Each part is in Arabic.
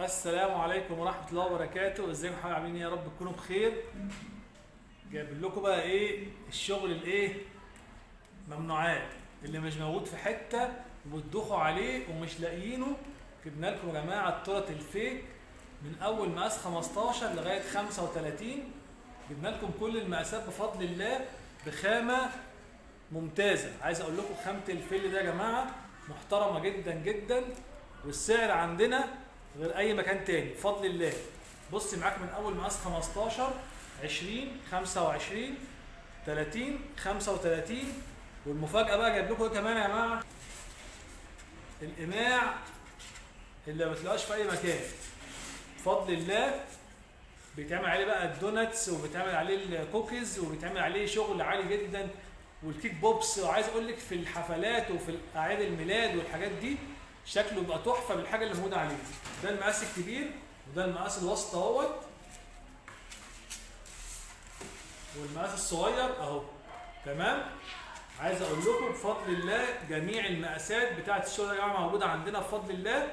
السلام عليكم ورحمة الله وبركاته. ازيكم يا حبايبي؟ عاملين ايه؟ يا رب تكونوا بخير. جايب لكم بقى ايه الشغل الايه ممنوعات اللي مش موجود في حتة وبتدوخوا عليه ومش لاقيينه. جبنا لكم يا جماعة التورت الفيك من اول مقاس 15 لغاية 35. جبنا لكم كل المقاسات بفضل الله بخامة ممتازة. عايز اقول لكم خامة الفل ده يا جماعة محترمة جدا جدا، والسعر عندنا غير اي مكان تاني بفضل الله. بص معاك من اول مقاس 15 20 25 30 35. والمفاجأة بقى جايب لكم ايه كمان يا جماعة؟ القماع اللي ما بتلاقوش في اي مكان بفضل الله. بيتعمل عليه بقى الدوناتس وبيتعمل عليه الكوكيز وبيتعمل عليه شغل عالي جدا، والكيك بوبس. وعايز اقول لك في الحفلات وفي اعياد الميلاد والحاجات دي شكله بيبقى تحفه بالحاجه اللي موجوده عليه. ده المقاس الكبير وده المقاس الوسط اهوت، والمقاس الصغير اهو. تمام. عايز اقول لكم بفضل الله جميع المقاسات بتاعه الشغل يا جماعه موجوده عندنا بفضل الله.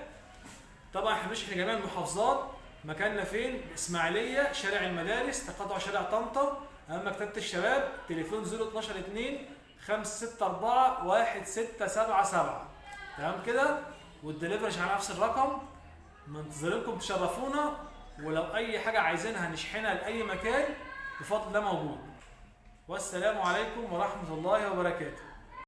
طبعا احنا مش في جميع المحافظات، مكاننا فين؟ الاسماعيليه، شارع المدارس، تقاطع شارع طنطا، امام مكتبه الشباب. تليفون 012 2 564 1677. تمام كده. والدليفري على نفس الرقم. منتظرينكم تشرفونا، ولو اي حاجه عايزينها نشحنها لاي مكان بفضل الله موجود. والسلام عليكم ورحمه الله وبركاته.